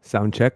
Sound check.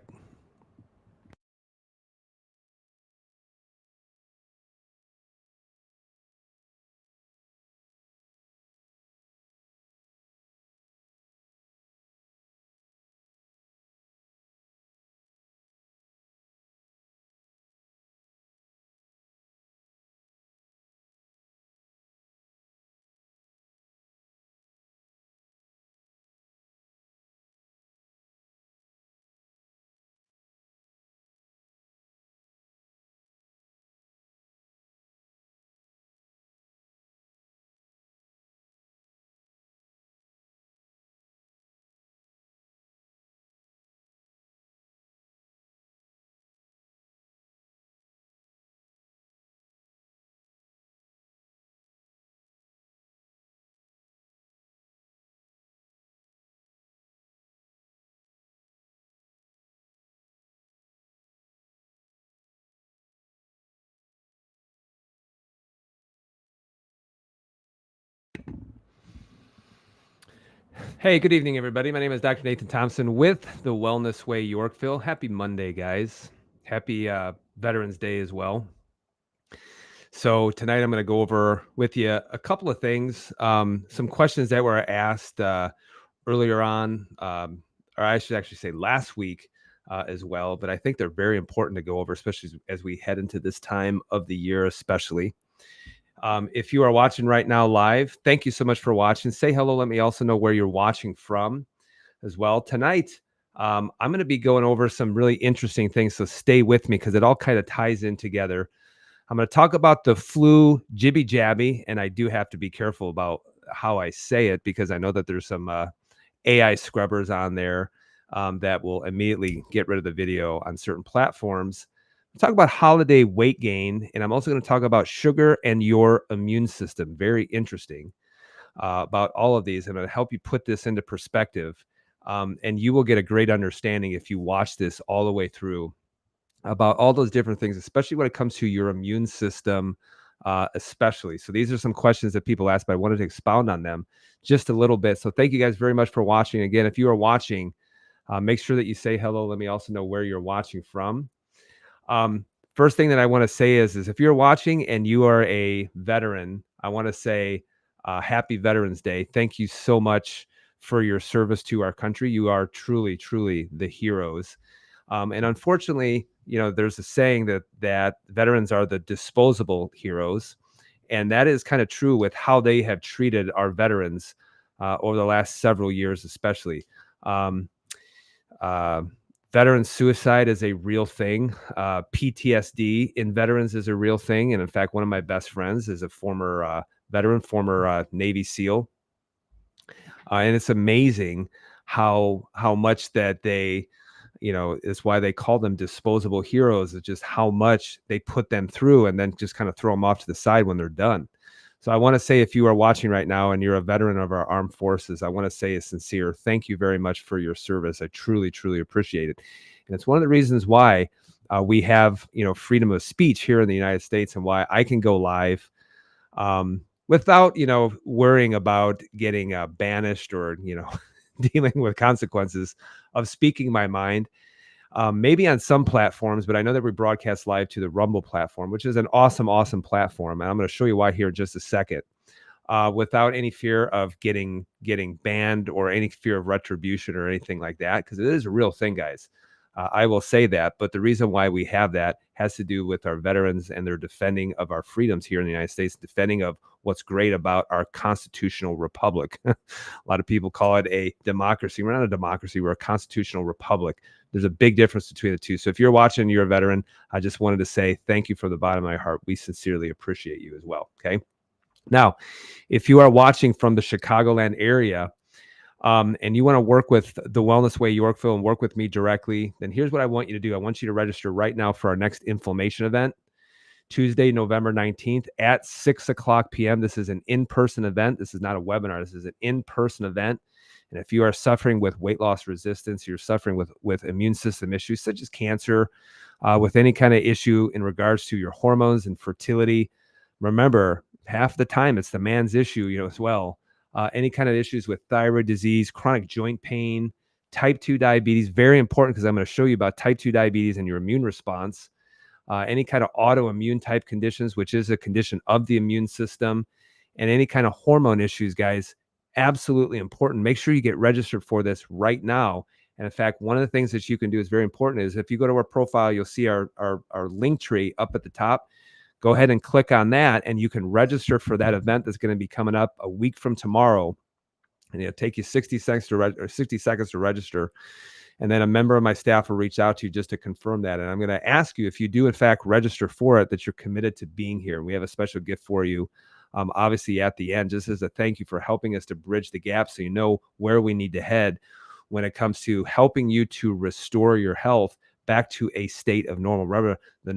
Hey, good evening, everybody. My name is Dr. Nathan Thompson with the Wellness Way Yorkville. Happy Monday, guys. Happy Veterans Day as well. So, tonight I'm going to go over with you a couple of things, some questions that were asked earlier on, or I should actually say last week as well, but I think they're very important to go over, especially as we head into this time of the year, especially. If you are watching right now live, thank you so much for watching. Say hello. Let me also know where you're watching from as well. Tonight, I'm going to be going over some really interesting things. So stay with me because it all kind of ties in together. I'm going to talk about the flu jibby jabby, and I do have to be careful about how I say it because I know that there's some AI scrubbers on there that will immediately get rid of the video on certain platforms. Talk about holiday weight gain, and I'm also going to talk about sugar and your immune system. Very interesting about all of these. I'm going to help you put this into perspective, and you will get a great understanding if you watch this all the way through about all those different things, especially when it comes to your immune system, especially. So these are some questions that people ask, but I wanted to expound on them just a little bit. So thank you guys very much for watching. Again, if you are watching, make sure that you say hello. Let me also know where you're watching from. Um, First thing that I want to say is if you're watching and you are a veteran, I want to say happy Veterans Day. Thank you so much for your service to our country. You are truly, truly the heroes. And unfortunately, there's a saying that veterans are the disposable heroes, and that is kind of true with how they have treated our veterans over the last several years, especially. Um, uh, Veteran suicide is a real thing. PTSD in veterans is a real thing, and in fact, one of my best friends is a former veteran, former Navy SEAL, and it's amazing how much that they, is why they call them disposable heroes. Is just how much they put them through, and then just kind of throw them off to the side when they're done. So I want to say, if you are watching right now and you're a veteran of our armed forces, I want to say a sincere thank you very much for your service. I truly, truly appreciate it. And it's one of the reasons why we have, freedom of speech here in the United States, and why I can go live without, worrying about getting banished or, dealing with consequences of speaking my mind. Maybe on some platforms, but I know that we broadcast live to the Rumble platform, which is an awesome, awesome platform. And I'm going to show you why here in just a second, without any fear of getting banned or any fear of retribution or anything like that, because it is a real thing, guys. I will say that, but the reason why we have that has to do with our veterans and their defending of our freedoms here in the United States, defending of what's great about our constitutional republic. A lot of people call it a democracy. We're not a democracy. We're a constitutional republic. There's a big difference between the two. So if you're watching, you're a veteran, I just wanted to say thank you from the bottom of my heart. We sincerely appreciate you as well. Okay. Now, if you are watching from the Chicagoland area, and you want to work with the Wellness Way Yorkville and work with me directly, then here's what I want you to do. I want you to register right now for our next inflammation event, Tuesday, November 19th at 6:00 p.m. This is an in-person event. This is not a webinar. This is an in-person event. And if you are suffering with weight loss resistance, you're suffering with immune system issues such as cancer, with any kind of issue in regards to your hormones and fertility, remember, half the time it's the man's issue, as well. Any kind of issues with thyroid disease, chronic joint pain, type 2 diabetes, very important because I'm going to show you about type 2 diabetes and your immune response, any kind of autoimmune type conditions, which is a condition of the immune system, and any kind of hormone issues, guys, absolutely important. Make sure you get registered for this right now. And in fact, one of the things that you can do is very important is if you go to our profile, you'll see our link tree up at the top. Go ahead and click on that, and you can register for that event that's going to be coming up a week from tomorrow. And it'll take you 60 seconds to register. And then a member of my staff will reach out to you just to confirm that. And I'm going to ask you, if you do in fact register for it, that you're committed to being here. We have a special gift for you, obviously at the end, just as a thank you for helping us to bridge the gap, so you know where we need to head when it comes to helping you to restore your health back to a state of normal. Remember, the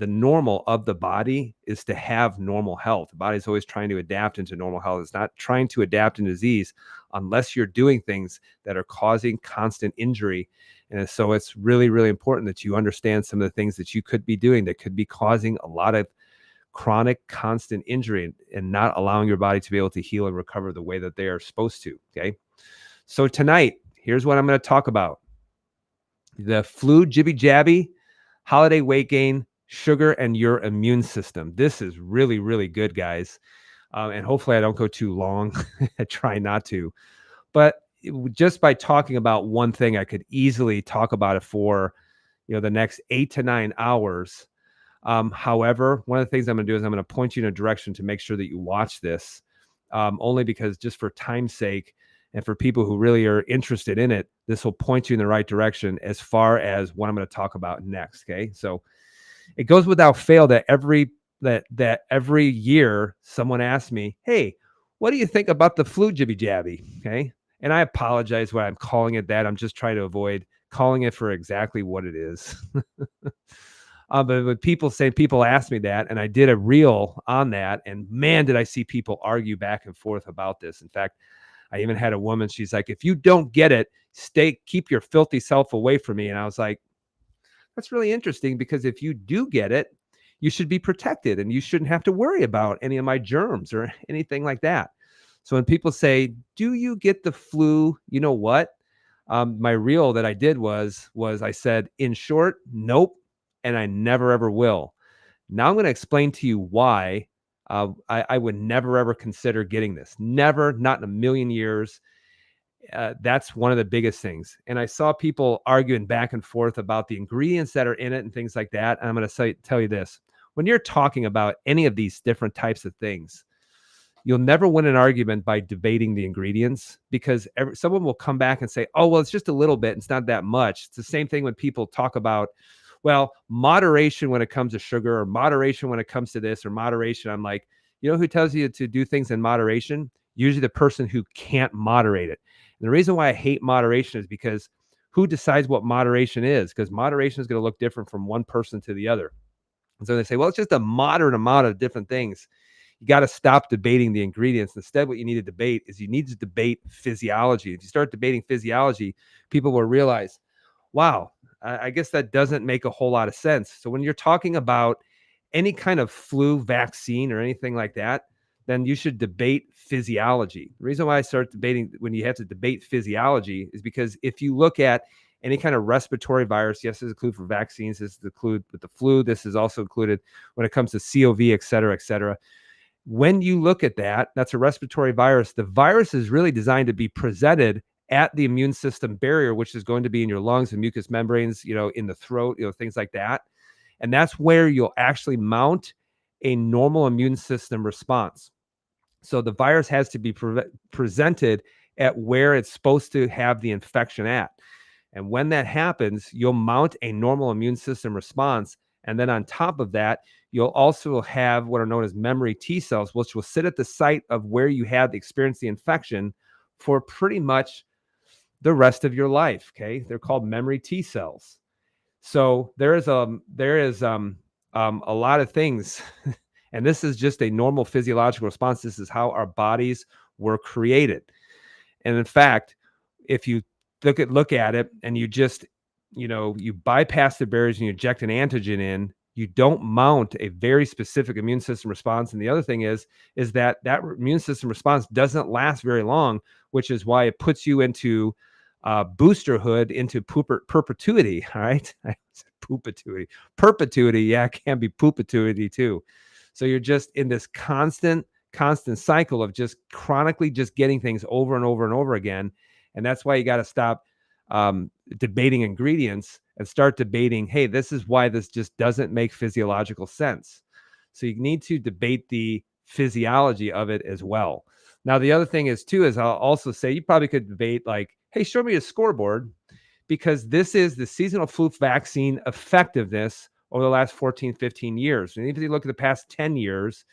normal of the body is to have normal health. The body's always trying to adapt into normal health. It's not trying to adapt in disease unless you're doing things that are causing constant injury. And so it's really, really important that you understand some of the things that you could be doing that could be causing a lot of chronic constant injury and not allowing your body to be able to heal and recover the way that they are supposed to. Okay. So tonight, here's what I'm going to talk about: the flu jibby jabby, holiday weight gain, sugar, and your immune system. This is really, really good, guys. And hopefully I don't go too long. I try not to. But just by talking about one thing, I could easily talk about it for, the next 8 to 9 hours. However, one of the things I'm going to do is I'm going to point you in a direction to make sure that you watch this, only because just for time's sake and for people who really are interested in it, this will point you in the right direction as far as what I'm going to talk about next. Okay. So it goes without fail that every year someone asks me, "Hey, what do you think about the flu jibby jabby?" Okay. And I apologize when I'm calling it that. I'm just trying to avoid calling it for exactly what it is. But when people ask me that, and I did a reel on that, and man, did I see people argue back and forth about this. In fact, I even had a woman, she's like, "If you don't get it, keep your filthy self away from me." And I was like, that's really interesting, because if you do get it, you should be protected and you shouldn't have to worry about any of my germs or anything like that. So when people say, "Do you get the flu?" You know what? My reel that I did was I said, in short, nope, and I never ever will. Now I'm going to explain to you why I would never ever consider getting this. Never, not in a million years. That's one of the biggest things. And I saw people arguing back and forth about the ingredients that are in it and things like that. And I'm going to tell you this: when you're talking about any of these different types of things, you'll never win an argument by debating the ingredients, because someone will come back and say, "Oh, well, it's just a little bit. It's not that much." It's the same thing when people talk about, well, moderation when it comes to sugar, or moderation when it comes to this, or moderation. I'm like, who tells you to do things in moderation? Usually the person who can't moderate it. And the reason why I hate moderation is because who decides what moderation is? Because moderation is going to look different from one person to the other. And so they say, well, it's just a moderate amount of different things. You got to stop debating the ingredients. Instead, what you need to debate is you need to debate physiology. If you start debating physiology, people will realize, wow, I guess that doesn't make a whole lot of sense. So when you're talking about any kind of flu vaccine or anything like that, then you should debate physiology. The reason why I start debating when you have to debate physiology is because if you look at any kind of respiratory virus, yes, this is included for vaccines, this is included with the flu, this is also included when it comes to COVID, et cetera, et cetera. When you look at that, that's a respiratory virus. The virus is really designed to be presented at the immune system barrier, which is going to be in your lungs and mucous membranes, in the throat, things like that. And that's where you'll actually mount a normal immune system response. So the virus has to be presented at where it's supposed to have the infection at. And when that happens, you'll mount a normal immune system response. And then on top of that, you'll also have what are known as memory T cells, which will sit at the site of where you had experienced the infection for pretty much the rest of your life. Okay. They're called memory T cells. So there is a lot of things, and this is just a normal physiological response. This is how our bodies were created. And in fact, if you look at it and you just, you bypass the barriers and you inject an antigen in, you don't mount a very specific immune system response. And the other thing is that immune system response doesn't last very long, which is why it puts you into boosterhood into perpetuity. All right. I said perpetuity. Yeah, it can be perpetuity too. So you're just in this constant cycle of just chronically just getting things over and over and over again. And that's why you got to stop debating ingredients and start debating, hey, this is why this just doesn't make physiological sense. So you need to debate the physiology of it as well. Now, the other thing is too, is I'll also say you probably could debate like, hey, show me a scoreboard, because this is the seasonal flu vaccine effectiveness over the last 14, 15 years. And even if you look at the past 10 years,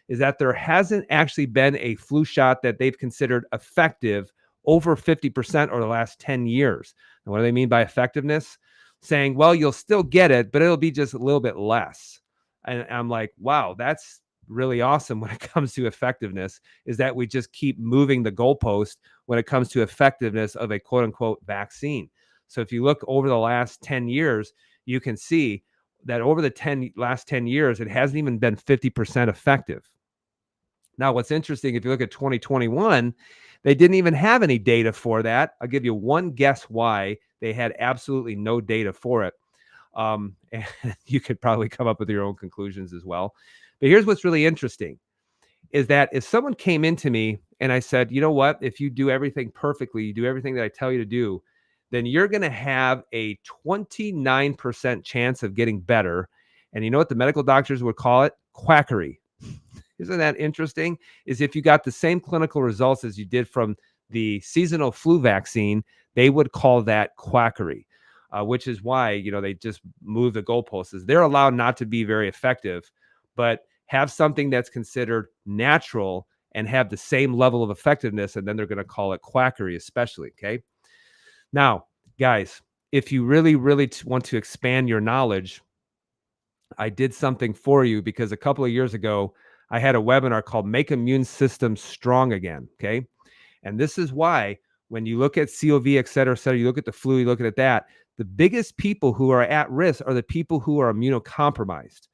is that there hasn't actually been a flu shot that they've considered effective over 50% over the last 10 years. And what do they mean by effectiveness? Saying, well, you'll still get it, but it'll be just a little bit less. And I'm like, wow, that's really awesome when it comes to effectiveness, is that we just keep moving the goalpost when it comes to effectiveness of a quote unquote vaccine. So if you look over the last 10 years, you can see that over the last 10 years, it hasn't even been 50% effective. Now, what's interesting, if you look at 2021, they didn't even have any data for that. I'll give you one guess why they had absolutely no data for it. And you could probably come up with your own conclusions as well. But here's what's really interesting, is that if someone came into me and I said, you know what, if you do everything perfectly, you do everything that I tell you to do, then you're going to have a 29% chance of getting better. And you know what the medical doctors would call it? Quackery. Isn't that interesting? Is if you got the same clinical results as you did from the seasonal flu vaccine, they would call that quackery, which is why, you know, they just move the goalposts. They're allowed not to be very effective, but have something that's considered natural and have the same level of effectiveness, and then they're going to call it quackery, especially. Okay. Now, guys, if you really, really want to expand your knowledge, I did something for you, because a couple of years ago, I had a webinar called Make Immune System Strong Again. Okay. And this is why when you look at COV, et cetera, you look at the flu, you look at that, the biggest people who are at risk are the people who are immunocompromised.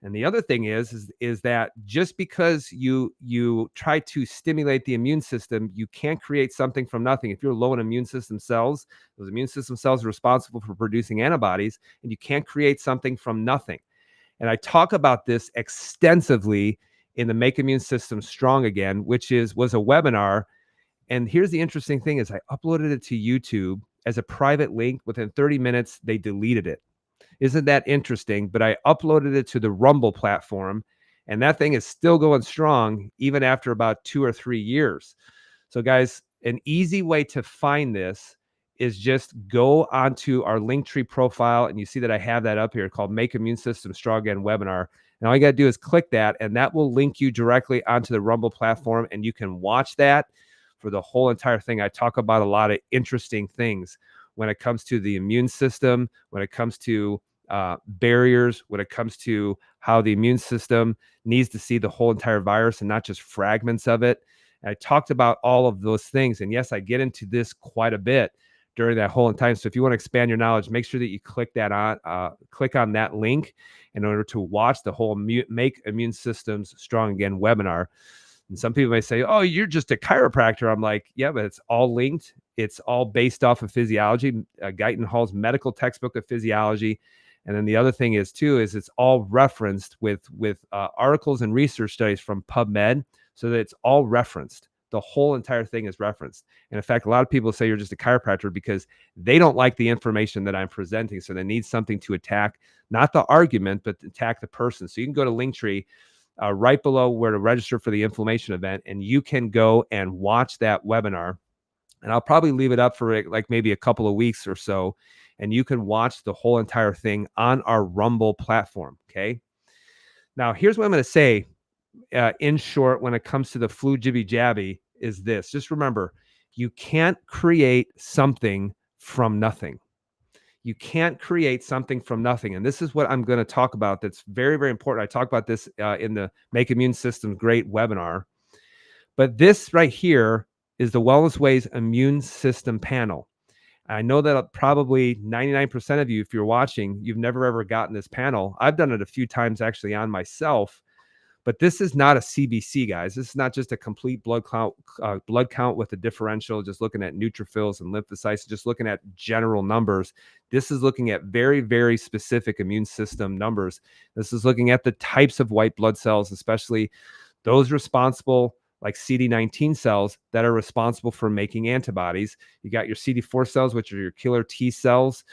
And the other thing is that just because you try to stimulate the immune system, you can't create something from nothing. If you're low in immune system cells, those immune system cells are responsible for producing antibodies, and you can't create something from nothing. And I talk about this extensively in the Make Immune System Strong Again, which was a webinar. And here's the interesting thing, is I uploaded it to YouTube as a private link. Within 30 minutes, they deleted it. Isn't that interesting? But I uploaded it to the Rumble platform, and that thing is still going strong even after about 2 or 3 years. So guys, an easy way to find this is just go onto our Linktree profile, and you see that I have that up here called Make Immune System Strong Again webinar. And all you got to do is click that, and that will link you directly onto the Rumble platform, and you can watch that for the whole entire thing. I talk about a lot of interesting things when it comes to the immune system, when it comes to barriers, when it comes to how the immune system needs to see the whole entire virus and not just fragments of it. And I talked about all of those things. And yes, I get into this quite a bit during that whole time. So if you want to expand your knowledge, make sure that you click on that link in order to watch the whole Make Immune Systems Strong Again webinar. And some people may say, oh, you're just a chiropractor. I'm like, yeah, but it's all linked. It's all based off of physiology, Guyton Hall's medical textbook of physiology. And then the other thing is it's all referenced with articles and research studies from PubMed, so that it's all referenced. The whole entire thing is referenced. And in fact, a lot of people say you're just a chiropractor because they don't like the information that I'm presenting. So they need something to attack, not the argument, but attack the person. So you can go to Linktree right below where to register for the inflammation event, and you can go and watch that webinar. And I'll probably leave it up for like maybe a couple of weeks or so, and you can watch the whole entire thing on our Rumble platform. Okay. Now, here's what I'm going to say in short when it comes to the flu jibby jabby is this. Just remember, you can't create something from nothing. You can't create something from nothing. And this is what I'm going to talk about that's very, very important. I talk about this in the Make Immune System Great webinar. But this right here is the Wellness Ways Immune System Panel. I know that probably 99% of you, if you're watching, you've never ever gotten this panel. I've done it a few times actually on myself, But this is not a CBC, guys. This is not just a complete blood count with a differential, just looking at neutrophils and lymphocytes, just looking at general numbers. This is looking at very, very specific immune system numbers. This is looking at the types of white blood cells, especially those responsible, like CD19 cells that are responsible for making antibodies. You got your CD4 cells, which are your killer T cells.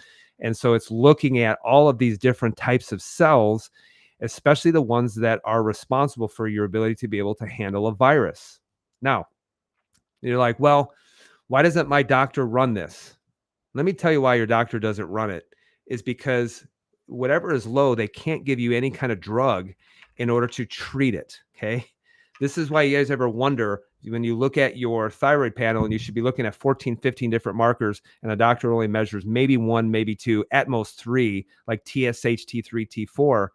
And so it's looking at all of these different types of cells, especially the ones that are responsible for your ability to be able to handle a virus. Now, you're like, well, why doesn't my doctor run this? Let me tell you why your doctor doesn't run it, is because whatever is low, they can't give you any kind of drug in order to treat it. Okay. This is why you guys ever wonder when you look at your thyroid panel and you should be looking at 14, 15 different markers, and a doctor only measures maybe one, maybe two, at most three, like TSH, T3, T4.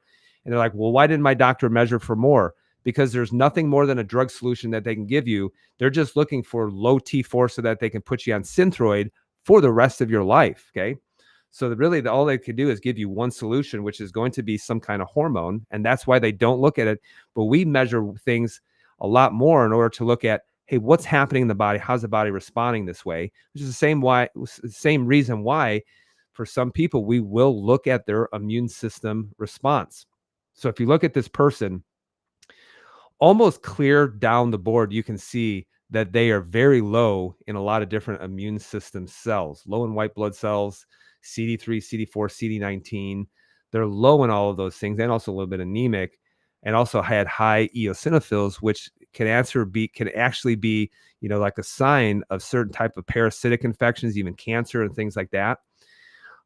And they're like, well, why didn't my doctor measure for more? Because there's nothing more than a drug solution that they can give you. They're just looking for low T4 so that they can put you on Synthroid for the rest of your life. Okay. So really, all they could do is give you one solution, which is going to be some kind of hormone. And that's why they don't look at it. But we measure things a lot more in order to look at, hey, what's happening in the body? How's the body responding this way? Which is the same reason why for some people, we will look at their immune system response. So if you look at this person, almost clear down the board, you can see that they are very low in a lot of different immune system cells, low in white blood cells, CD3, CD4, CD19. They're low in all of those things, and also a little bit anemic, and also had high eosinophils, which can actually be, like a sign of certain type of parasitic infections, even cancer and things like that.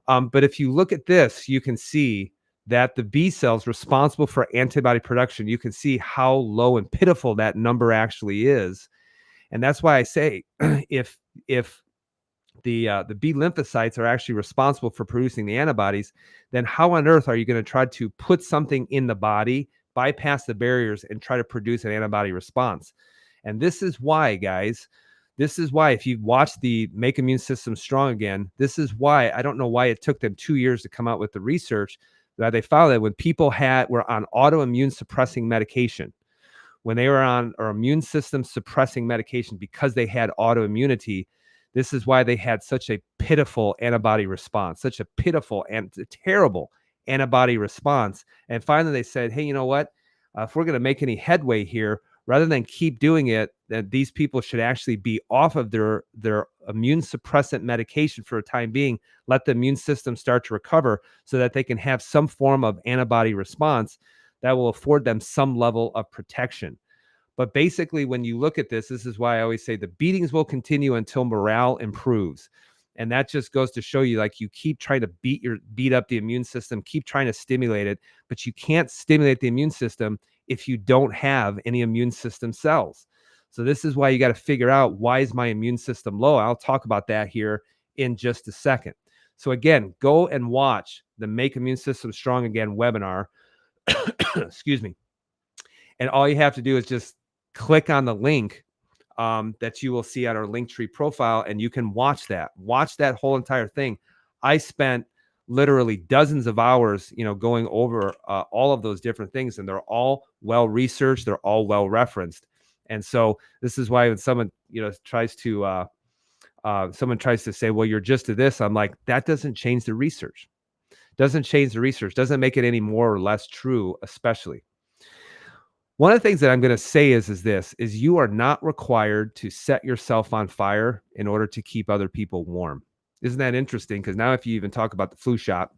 But if you look at this, you can see that the B cells responsible for antibody production, you can see how low and pitiful that number actually is. And that's why I say if the B lymphocytes are actually responsible for producing the antibodies, then how on earth are you going to try to put something in the body, bypass the barriers, and try to produce an antibody response? And this is why, guys, if you watch the Make Immune System Strong Again, this is why, I don't know why it took them 2 years to come out with the research, that they found that when people were on autoimmune suppressing medication, when they were on or immune system suppressing medication because they had autoimmunity, this is why they had such a pitiful antibody response, such a pitiful and terrible antibody response. And finally they said, hey, you know what? If we're going to make any headway here, rather than keep doing it, that these people should actually be off of their immune suppressant medication for a time being, let the immune system start to recover so that they can have some form of antibody response that will afford them some level of protection. But basically, when you look at this is why I always say the beatings will continue until morale improves. And that just goes to show you, like, you keep trying to beat up the immune system, keep trying to stimulate it, but you can't stimulate the immune system if you don't have any immune system cells. So this is why you got to figure out, why is my immune system low? I'll talk about that here in just a second. So again, go and watch the Make Immune System Strong Again webinar. Excuse me. And all you have to do is just click on the link that you will see on our Linktree profile, and you can watch that whole entire thing. I spent literally dozens of hours, going over all of those different things, and they're all well researched, they're all well referenced. And so this is why when someone tries to say, well, you're just to this, I'm like, that doesn't change the research. Doesn't make it any more or less true. Especially one of the things that I'm going to say is you are not required to set yourself on fire in order to keep other people warm. Isn't that interesting? Because now if you even talk about the flu shot,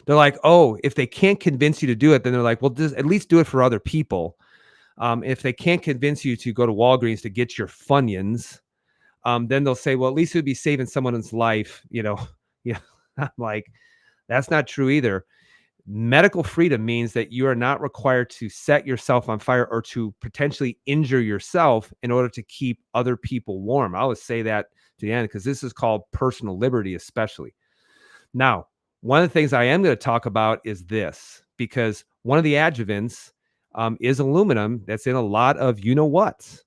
they're like, oh, if they can't convince you to do it, then they're like, well, just at least do it for other people. If they can't convince you to go to Walgreens to get your Funyuns, then they'll say, well, at least it would be saving someone's life. Yeah, I'm like, that's not true either. Medical freedom means that you are not required to set yourself on fire or to potentially injure yourself in order to keep other people warm. I always say that to the end, because this is called personal liberty, especially. Now, one of the things I am going to talk about is this, because one of the adjuvants is aluminum that's in a lot of you-know-whats.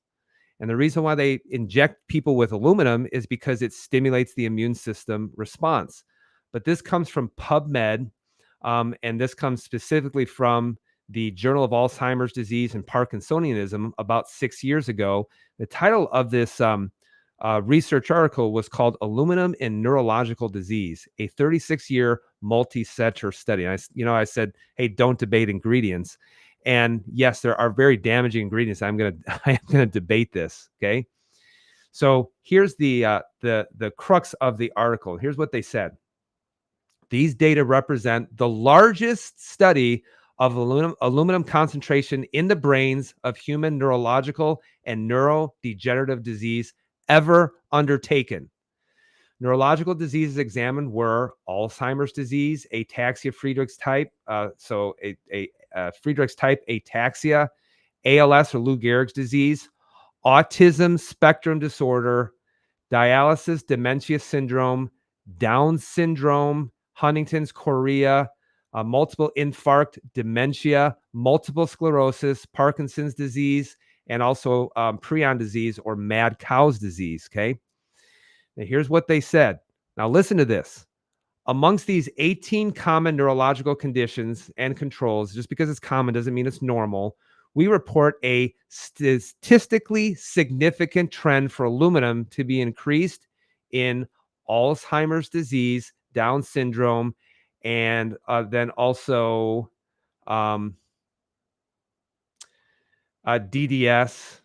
And the reason why they inject people with aluminum is because it stimulates the immune system response. But this comes from PubMed. And this comes specifically from the Journal of Alzheimer's Disease and Parkinsonism about 6 years ago. The title of this research article was called Aluminum in Neurological Disease, a 36-year multi-center study. And I said, hey, don't debate ingredients. And yes, there are very damaging ingredients. I am gonna debate this. Okay. So here's the crux of the article. Here's what they said. These data represent the largest study of aluminum concentration in the brains of human neurological and neurodegenerative disease ever undertaken. Neurological diseases examined were Alzheimer's disease, ataxia Friedreich's type, Friedreich's type ataxia, ALS or Lou Gehrig's disease, autism spectrum disorder, dialysis dementia syndrome, Down syndrome, Huntington's chorea, multiple infarct, dementia, multiple sclerosis, Parkinson's disease, and also prion disease or mad cow's disease. Okay. Now, here's what they said. Now, listen to this. Amongst these 18 common neurological conditions and controls, just because it's common doesn't mean it's normal, we report a statistically significant trend for aluminum to be increased in Alzheimer's disease, Down syndrome, and then also DDS,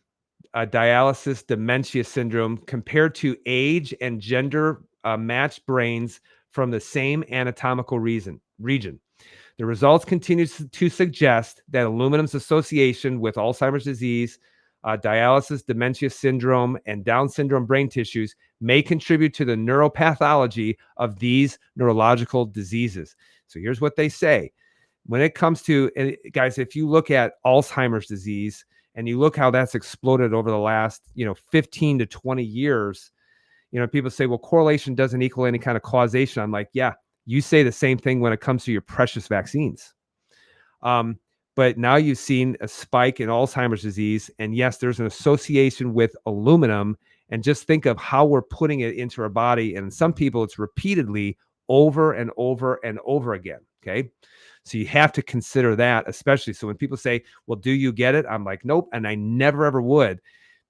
dialysis dementia syndrome, compared to age and gender matched brains from the same anatomical region. The results continue to suggest that aluminum's association with Alzheimer's disease, dialysis dementia syndrome, and Down syndrome brain tissues may contribute to the neuropathology of these neurological diseases. So here's what they say. When it comes to, guys, if you look at Alzheimer's disease and you look how that's exploded over the last, 15 to 20 years, people say, well, correlation doesn't equal any kind of causation. I'm like, yeah, you say the same thing when it comes to your precious vaccines. But now you've seen a spike in Alzheimer's disease. And yes, there's an association with aluminum. And just think of how we're putting it into our body. And in some people, it's repeatedly over and over and over again. Okay. So you have to consider that, especially. So when people say, well, do you get it? I'm like, nope. And I never, ever would,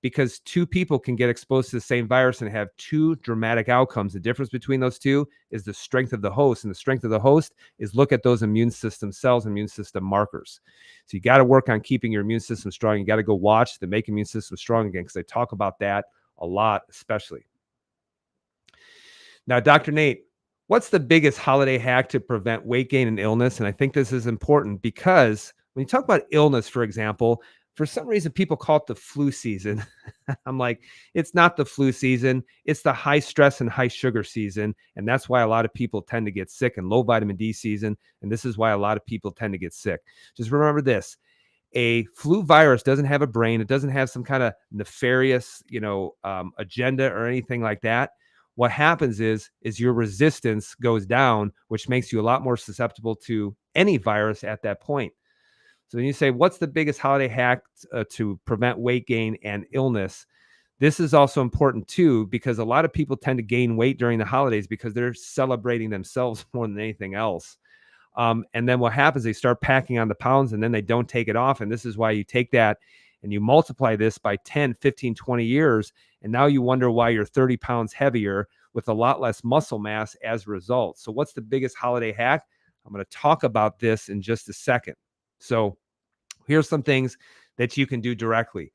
because two people can get exposed to the same virus and have two dramatic outcomes. The difference between those two is the strength of the host. And the strength of the host is look at those immune system cells, immune system markers. So you got to work on keeping your immune system strong. You got to go watch the Make Immune System Strong again, because I talk about that a lot, especially. Now, Dr. Nate, what's the biggest holiday hack to prevent weight gain and illness? And I think this is important because when you talk about illness, for example, for some reason, people call it the flu season. I'm like, it's not the flu season. It's the high stress and high sugar season. And that's why a lot of people tend to get sick, and low vitamin D season. And this is why a lot of people tend to get sick. Just remember this. A flu virus doesn't have a brain. It doesn't have some kind of nefarious, agenda or anything like that. What happens is your resistance goes down, which makes you a lot more susceptible to any virus at that point. So when you say, what's the biggest holiday hack to prevent weight gain and illness? This is also important too, because a lot of people tend to gain weight during the holidays because they're celebrating themselves more than anything else. And then what happens, they start packing on the pounds and then they don't take it off. And this is why you take that and you multiply this by 10, 15, 20 years. And now you wonder why you're 30 pounds heavier with a lot less muscle mass as a result. So what's the biggest holiday hack? I'm going to talk about this in just a second. So here's some things that you can do directly.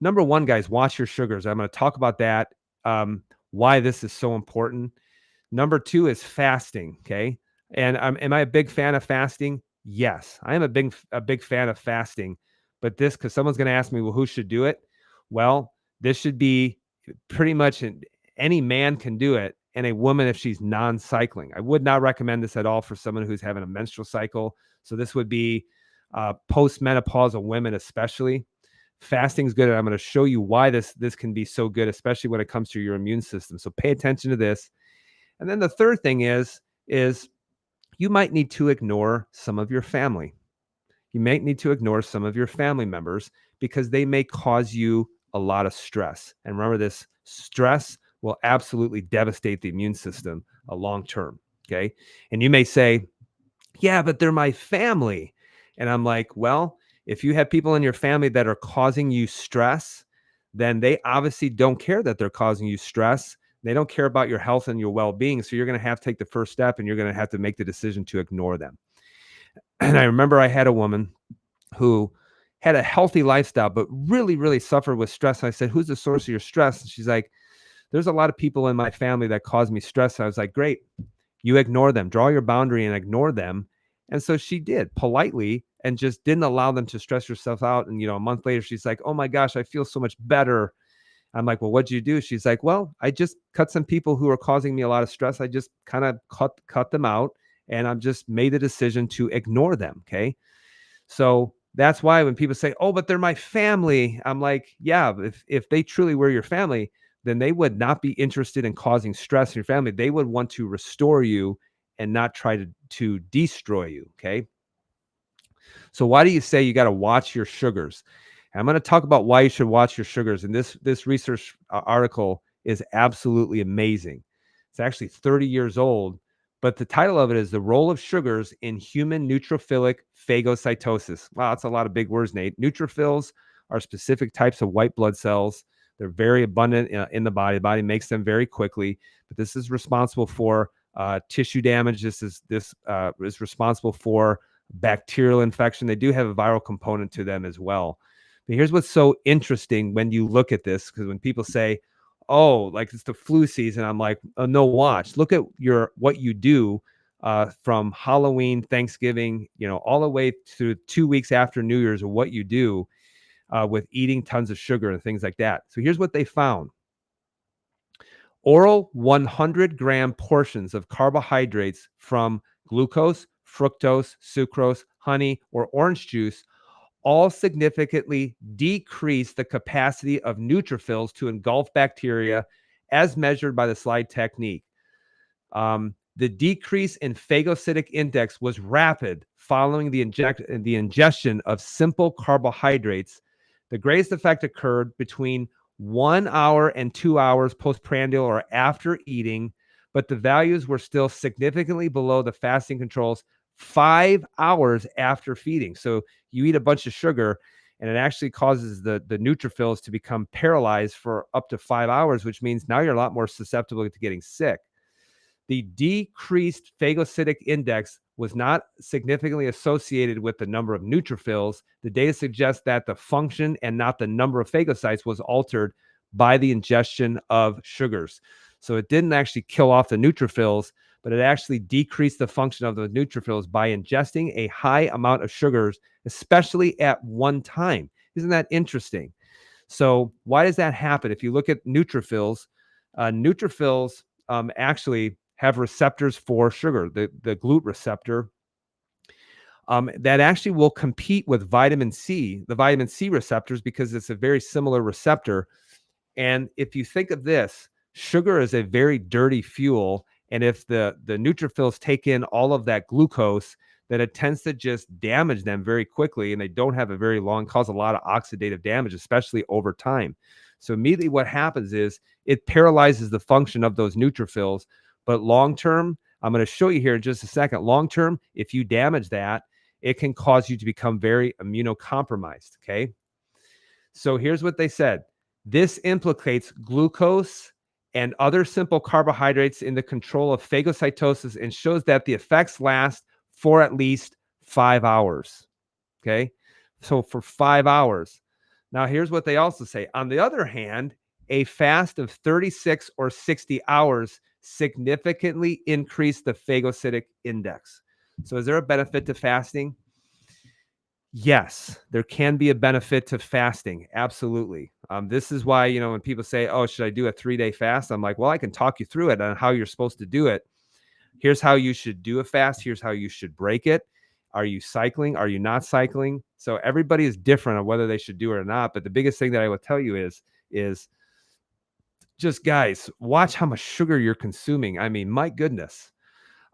Number one, guys, watch your sugars. I'm going to talk about that, why this is so important. Number two is fasting. Okay. And am I a big fan of fasting? Yes, I am a big fan of fasting. But this, because someone's going to ask me, well, who should do it? Well, this should be pretty much any man can do it, and a woman if she's non-cycling. I would not recommend this at all for someone who's having a menstrual cycle. So this would be post-menopausal women especially. Fasting is good, and I'm going to show you why this can be so good, especially when it comes to your immune system. So pay attention to this. And then the third thing is you might need to ignore some of your family. You may need to ignore some of your family members because they may cause you a lot of stress. And remember, this stress will absolutely devastate the immune system long term. Okay. And you may say, yeah, but they're my family. And I'm like, well, if you have people in your family that are causing you stress, then they obviously don't care that they're causing you stress. They don't care about your health and your well-being. So you're going to have to take the first step and you're going to have to make the decision to ignore them. And I remember I had a woman who had a healthy lifestyle, but really, really suffered with stress. And I said, who's the source of your stress? And she's like, there's a lot of people in my family that cause me stress. I was like, great. You ignore them, draw your boundary and ignore them. And so she did politely and just didn't allow them to stress herself out. And, a month later, she's like, oh my gosh, I feel so much better. I'm like, well, what'd you do? She's like, well, I just cut some people who are causing me a lot of stress. I just kind of cut them out and I've just made the decision to ignore them. Okay. So that's why when people say, oh, but they're my family, I'm like, yeah, if they truly were your family, then they would not be interested in causing stress in your family. They would want to restore you and not try to destroy you. Okay. So why do you say you got to watch your sugars? And I'm going to talk about why you should watch your sugars. And this research article is absolutely amazing. It's actually 30 years old, but the title of it is The Role of Sugars in Human Neutrophilic Phagocytosis. Wow, that's a lot of big words, Nate. Neutrophils are specific types of white blood cells. They're very abundant in the body. The body makes them very quickly, but this is responsible for tissue damage. This is responsible for bacterial infection. They do have a viral component to them as well. But here's what's so interesting when you look at this, because when people say, oh, like it's the flu season, I'm like, oh, no, watch. Look at what you do from Halloween, Thanksgiving, all the way to 2 weeks after New Year's, or what you do with eating tons of sugar and things like that. So here's what they found. Oral 100-gram portions of carbohydrates from glucose, fructose, sucrose, honey, or orange juice all significantly decrease the capacity of neutrophils to engulf bacteria as measured by the slide technique. The decrease in phagocytic index was rapid following the ingestion of simple carbohydrates. The greatest effect occurred between 1 hour and 2 hours postprandial or after eating, but the values were still significantly below the fasting controls 5 hours after feeding. So you eat a bunch of sugar and it actually causes the neutrophils to become paralyzed for up to 5 hours, which means now you're a lot more susceptible to getting sick. The decreased phagocytic index was not significantly associated with the number of neutrophils. The data suggests that the function and not the number of phagocytes was altered by the ingestion of sugars. So it didn't actually kill off the neutrophils, but it actually decreased the function of the neutrophils by ingesting a high amount of sugars, especially at one time. Isn't that interesting? So why does that happen? If you look at neutrophils, neutrophils actually have receptors for sugar, the GLUT receptor, that actually will compete with vitamin C, the vitamin C receptors, because it's a very similar receptor. And if you think of this, sugar is a very dirty fuel. And if the neutrophils take in all of that glucose, then it tends to just damage them very quickly. And they don't have a very long, cause a lot of oxidative damage, especially over time. So immediately what happens is it paralyzes the function of those neutrophils. But long-term, I'm going to show you here in just a second, long-term, if you damage that, it can cause you to become very immunocompromised, okay? So here's what they said. This implicates glucose and other simple carbohydrates in the control of phagocytosis and shows that the effects last for at least 5 hours, okay? So for 5 hours. Now, here's what they also say. On the other hand, a fast of 36 or 60 hours significantly increase the phagocytic index. So is there a benefit to fasting? Yes, there can be a benefit to fasting. Absolutely. This is why, when people say, oh, should I do a 3-day fast? I'm like, well, I can talk you through it on how you're supposed to do it. Here's how you should do a fast. Here's how you should break it. Are you cycling? Are you not cycling? So everybody is different on whether they should do it or not. But the biggest thing that I will tell you is just, guys, watch how much sugar you're consuming. I mean, my goodness.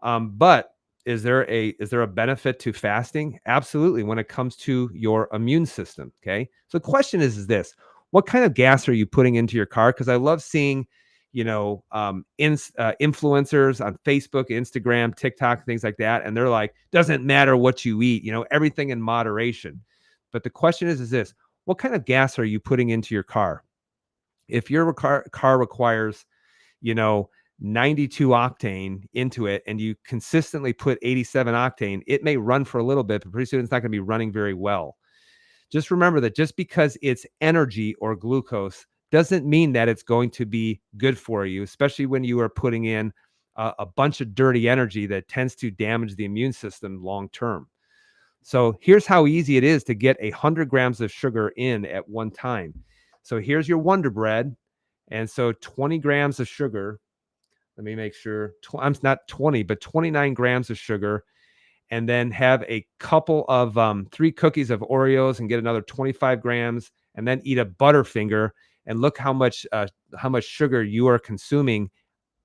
But is there a benefit to fasting? Absolutely, when it comes to your immune system. Okay. So the question is this: what kind of gas are you putting into your car? Because I love seeing, influencers on Facebook, Instagram, TikTok, things like that. And they're like, doesn't matter what you eat, everything in moderation. But the question is this: what kind of gas are you putting into your car? If your car requires, you know, 92 octane into it and you consistently put 87 octane, it may run for a little bit, but pretty soon it's not going to be running very well. Just remember that just because it's energy or glucose doesn't mean that it's going to be good for you, especially when you are putting in a bunch of dirty energy that tends to damage the immune system long term. So here's how easy it is to get 100 grams of sugar in at one time. So here's your Wonder Bread. And so 20 grams of sugar. Let me make sure. I'm not 20, but 29 grams of sugar. And then have a couple of 3 cookies of Oreos and get another 25 grams. And then eat a Butterfinger. And look how much sugar you are consuming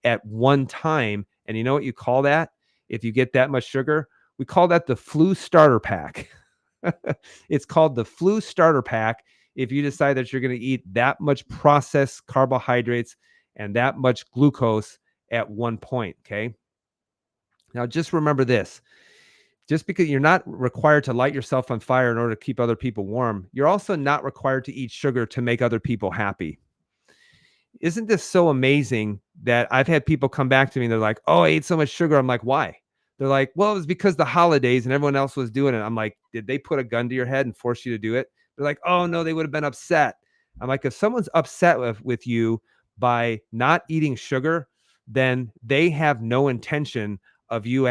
at one time. And you know what you call that? If you get that much sugar, we call that the flu starter pack. It's called the flu starter pack if you decide that you're going to eat that much processed carbohydrates and that much glucose at one point, okay? Now, just remember this. Just because you're not required to light yourself on fire in order to keep other people warm, you're also not required to eat sugar to make other people happy. Isn't this so amazing that I've had people come back to me and they're like, oh, I ate so much sugar. I'm like, why? They're like, well, it was because the holidays and everyone else was doing it. I'm like, did they put a gun to your head and force you to do it? They're like, oh, no, they would have been upset. I'm like, if someone's upset with you by not eating sugar, then they have no intention of you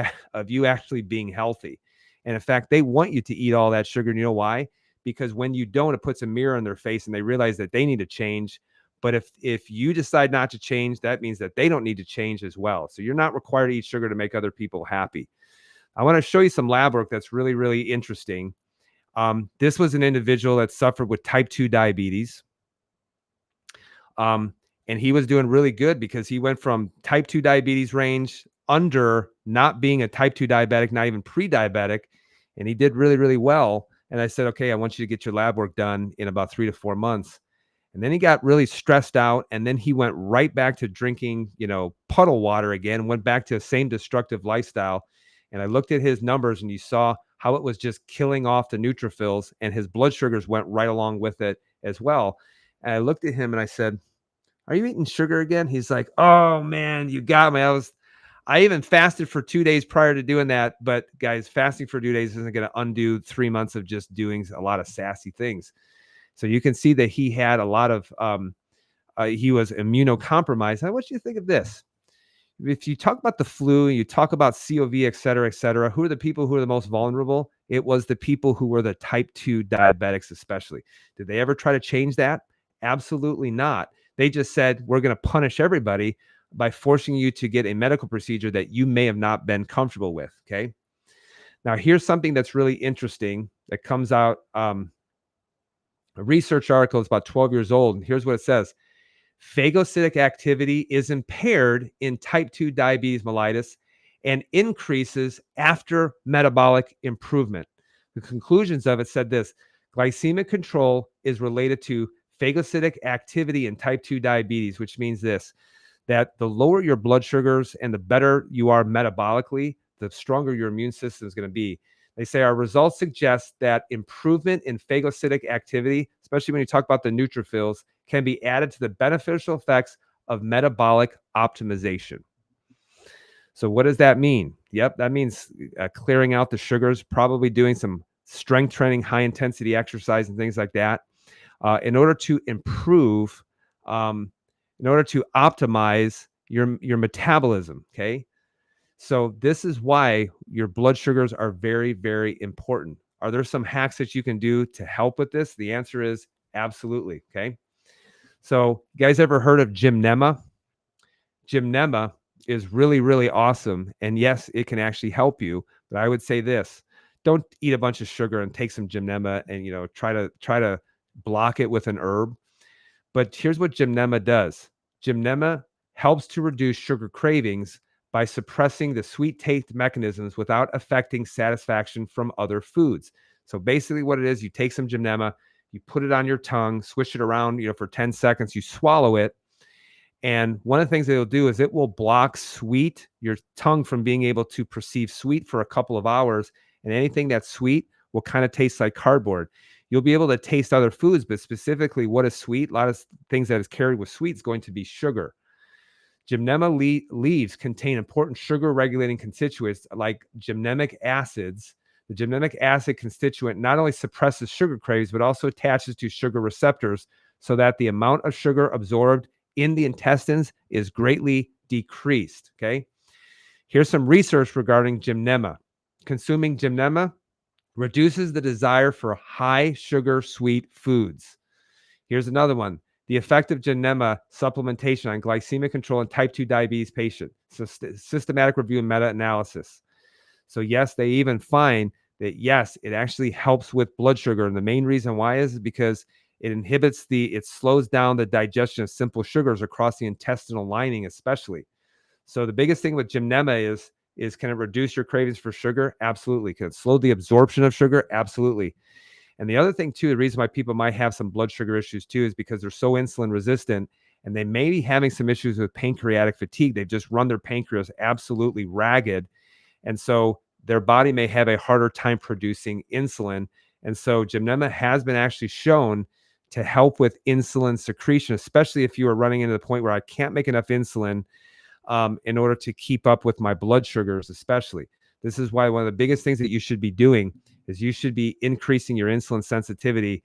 actually being healthy. And in fact, they want you to eat all that sugar. And you know why? Because when you don't, it puts a mirror in their face and they realize that they need to change. But if you decide not to change, that means that they don't need to change as well. So you're not required to eat sugar to make other people happy. I want to show you some lab work that's really, really interesting. This was an individual that suffered with type 2 diabetes. And he was doing really good because he went from type 2 diabetes range under not being a type 2 diabetic, not even pre-diabetic. And he did really, really well. And I said, okay, I want you to get your lab work done in about 3 to 4 months. And then he got really stressed out. And then he went right back to drinking, puddle water again, went back to the same destructive lifestyle. And I looked at his numbers and you saw how it was just killing off the neutrophils and his blood sugars went right along with it as well. And I looked at him and I said, are you eating sugar again? He's like, oh man, you got me. I even fasted for 2 days prior to doing that. But guys, fasting for 2 days isn't going to undo 3 months of just doing a lot of sassy things. So you can see that he had a lot of, he was immunocompromised. Now, what do you think of this? If you talk about the flu, you talk about COVID, et cetera, who are the people who are the most vulnerable? It was the people who were the type 2 diabetics, especially. Did they ever try to change that? Absolutely not. They just said, we're going to punish everybody by forcing you to get a medical procedure that you may have not been comfortable with, okay? Now, here's something that's really interesting that comes out, a research article is about 12 years old. And here's what it says. Phagocytic activity is impaired in type 2 diabetes mellitus and increases after metabolic improvement. The conclusions of it said this: glycemic control is related to phagocytic activity in type 2 diabetes, which means this, that the lower your blood sugars and the better you are metabolically, the stronger your immune system is going to be. They say our results suggest that improvement in phagocytic activity, especially when you talk about the neutrophils, can be added to the beneficial effects of metabolic optimization. So what does that mean? Yep, that means clearing out the sugars, probably doing some strength training, high intensity exercise and things like that in order to improve, in order to optimize your metabolism, okay? So this is why your blood sugars are very, very important. Are there some hacks that you can do to help with this? The answer is absolutely, okay? So you guys ever heard of Gymnema? Gymnema is really, really awesome. And yes, it can actually help you. But I would say this: don't eat a bunch of sugar and take some Gymnema and try to block it with an herb. But here's what Gymnema does. Gymnema helps to reduce sugar cravings by suppressing the sweet taste mechanisms without affecting satisfaction from other foods. So basically what it is, you take some Gymnema, you put it on your tongue, swish it around, for 10 seconds, you swallow it, And one of the things that it'll do is it will block your tongue from being able to perceive sweet for a couple of hours. And anything that's sweet will kind of taste like cardboard. You'll be able to taste other foods, but specifically what is sweet, a lot of things that is carried with sweet is going to be sugar. Gymnema leaves contain important sugar regulating constituents like gymnemic acids. The gymnemic acid constituent not only suppresses sugar cravings, but also attaches to sugar receptors so that the amount of sugar absorbed in the intestines is greatly decreased. Okay. Here's some research regarding gymnema. Consuming gymnema reduces the desire for high sugar sweet foods. Here's another one. The effect of gymnema supplementation on glycemic control in type 2 diabetes patients. So systematic review and meta-analysis. So yes, they even find that yes, it actually helps with blood sugar. And the main reason why is because it slows down the digestion of simple sugars across the intestinal lining, especially. So the biggest thing with gymnema is can it reduce your cravings for sugar? Absolutely. Can it slow the absorption of sugar? Absolutely. And the other thing too, the reason why people might have some blood sugar issues too, is because they're so insulin resistant and they may be having some issues with pancreatic fatigue. They've just run their pancreas absolutely ragged. And so their body may have a harder time producing insulin. And so gymnema has been actually shown to help with insulin secretion, especially if you are running into the point where I can't make enough insulin in order to keep up with my blood sugars, especially. This is why one of the biggest things that you should be doing is you should be increasing your insulin sensitivity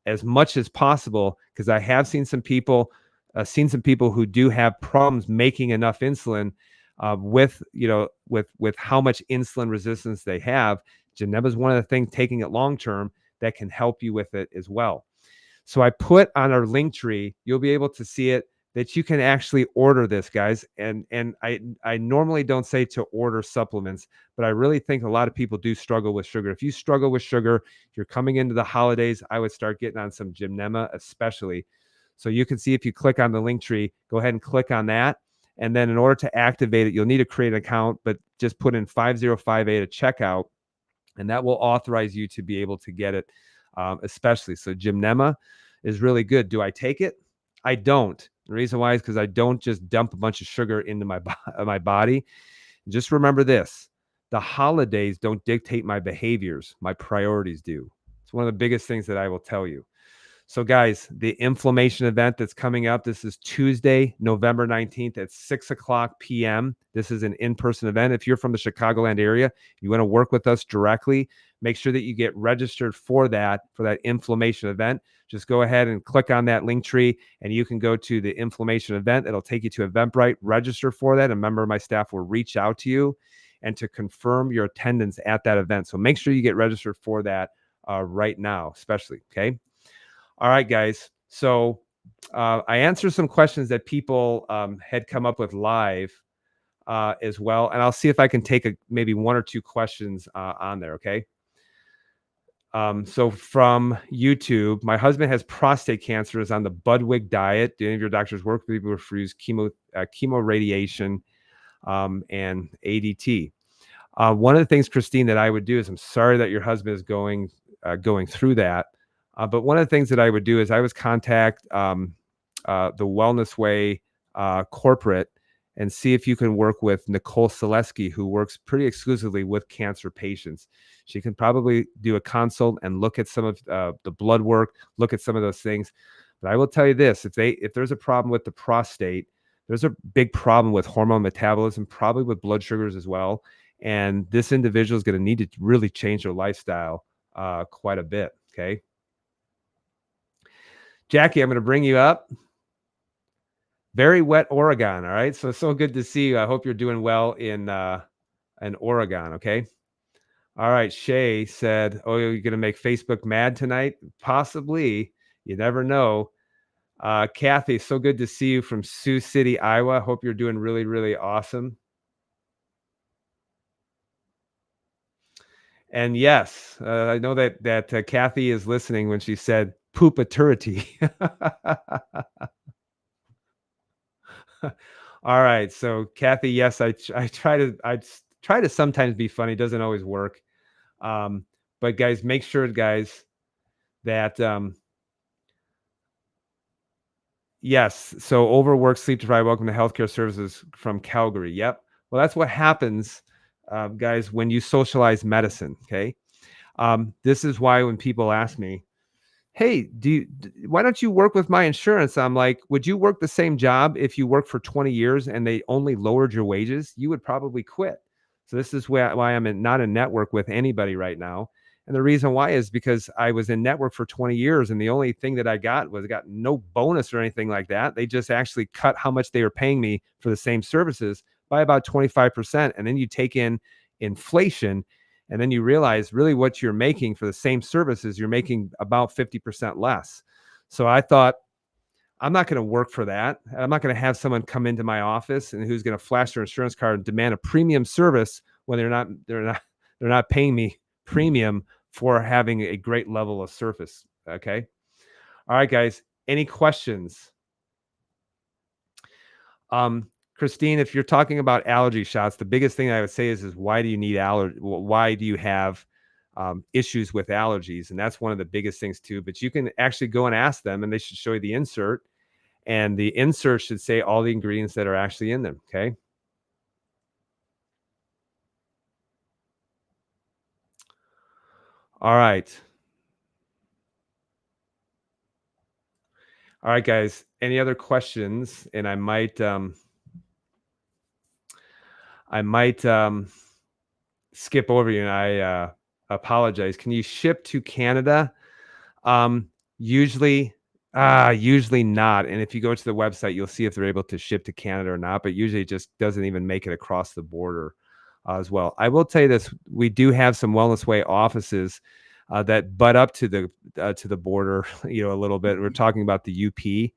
as much as possible, because I have seen some people who do have problems making enough insulin with how much insulin resistance they have. Gymnema is one of the things, taking it long term, that can help you with it as well. So I put on our link tree, you'll be able to see it, that you can actually order this, guys. And I normally don't say to order supplements, but I really think a lot of people do struggle with sugar. If you struggle with sugar, you're coming into the holidays, I would start getting on some Gymnema especially. So you can see, if you click on the link tree, go ahead and click on that. And then in order to activate it, you'll need to create an account, but just put in 5058 at checkout, and that will authorize you to be able to get it, especially. So Gymnema is really good. Do I take it? I don't. The reason why is because I don't just dump a bunch of sugar into my body. Just remember this: the holidays don't dictate my behaviors. My priorities do. It's one of the biggest things that I will tell you. So guys, the inflammation event that's coming up, this is Tuesday, November 19th at 6:00 p.m. This is an in-person event. If you're from the Chicagoland area, you want to work with us directly, make sure that you get registered for that inflammation event. Just go ahead and click on that link tree and you can go to the inflammation event. It'll take you to Eventbrite, register for that. A member of my staff will reach out to you and to confirm your attendance at that event. So make sure you get registered for that right now, especially, okay? All right, guys. So I answered some questions that people had come up with live as well. And I'll see if I can take maybe one or two questions on there, okay? So from YouTube, my husband has prostate cancer, is on the Budwig diet. Do any of your doctors work with people who use chemo radiation and ADT? One of the things, Christine, that I would do is, I'm sorry that your husband is going through that. But one of the things that I would do is I would contact the Wellness Way corporate and see if you can work with Nicole Selesky, who works pretty exclusively with cancer patients. She can probably do a consult and look at some of the blood work, look at some of those things. But I will tell you this: if there's a problem with the prostate, there's a big problem with hormone metabolism, probably with blood sugars as well. And this individual is going to need to really change their lifestyle quite a bit. Okay. Jackie, I'm going to bring you up. Very wet Oregon. All right. So good to see you. I hope you're doing well in Oregon. Okay. All right. Shay said, "Oh, you're going to make Facebook mad tonight?" Possibly. You never know. Kathy, so good to see you from Sioux City, Iowa. Hope you're doing really, really awesome. And yes, I know that Kathy is listening when she said poopaturity. All right. So Kathy, yes, I try to sometimes be funny. It doesn't always work. But guys, make sure, guys, that Yes. So overworked, sleep deprived. Welcome to healthcare services from Calgary. Yep. Well, that's what happens, guys, when you socialize medicine. Okay. This is why when people ask me, "Hey, why don't you work with my insurance?" I'm like, "Would you work the same job if you worked for 20 years and they only lowered your wages? You would probably quit." So this is why I'm not in network with anybody right now. And the reason why is because I was in network for 20 years and the only thing that I got no bonus or anything like that. They just actually cut how much they were paying me for the same services by about 25%. And then you take in inflation and then you realize really what you're making for the same services, you're making about 50% less. So I thought, I'm not going to work for that. I'm not going to have someone come into my office and who's going to flash their insurance card and demand a premium service when they're not paying me premium for having a great level of service. Okay. All right, guys. Any questions? Christine, if you're talking about allergy shots, the biggest thing I would say is why do you need why do you have issues with allergies? And that's one of the biggest things too. But you can actually go and ask them, and they should show you the insert, and the insert should say all the ingredients that are actually in them. Okay. All right. All right, guys. Any other questions? And I might skip over you, and I apologize. Can you ship to Canada? Um, usually, usually not. And if you go to the website, you'll see if they're able to ship to Canada or not. But usually, it just doesn't even make it across the border as well. I will tell you this: we do have some Wellness Way offices that butt up to the border, you know, a little bit. We're talking about the UP.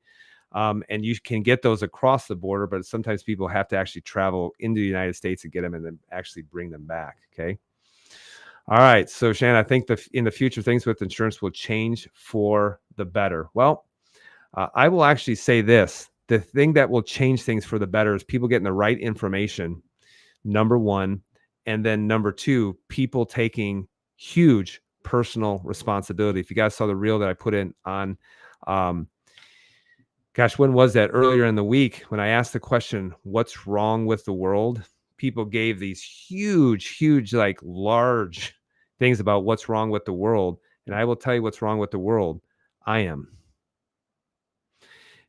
And you can get those across the border, but sometimes people have to actually travel into the United States to get them and then actually bring them back. Okay. All right. So, Shannon, I think in the future, things with insurance will change for the better. Well, I will actually say this: the thing that will change things for the better is people getting the right information, number one. And then number two, people taking huge personal responsibility. If you guys saw the reel that I put in on, gosh, when was that? Earlier in the week, when I asked the question, what's wrong with the world? People gave these huge, like large things about what's wrong with the world. And I will tell you what's wrong with the world. I am.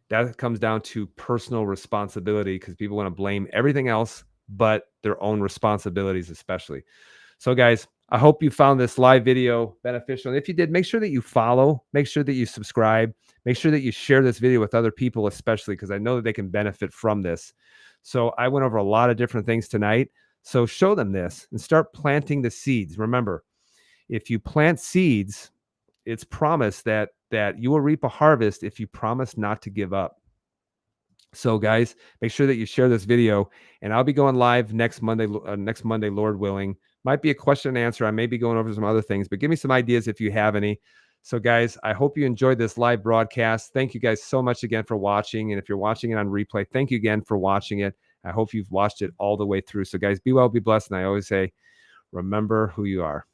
That comes down to personal responsibility because people want to blame everything else but their own responsibilities, especially. So, guys, I hope you found this live video beneficial. And if you did, make sure that you follow, make sure that you subscribe, make sure that you share this video with other people, especially because I know that they can benefit from this. So, I went over a lot of different things tonight. So, show them this and start planting the seeds. Remember, if you plant seeds, it's promised that you will reap a harvest if you promise not to give up. So, guys, make sure that you share this video, and I'll be going live next Monday. Next Monday, Lord willing. Might be a question and answer. I may be going over some other things, but give me some ideas if you have any. So, guys, I hope you enjoyed this live broadcast. Thank you guys so much again for watching, and if you're watching it on replay, thank you again for watching it. I hope you've watched it all the way through. So, guys, be well, be blessed, and I always say, remember who you are.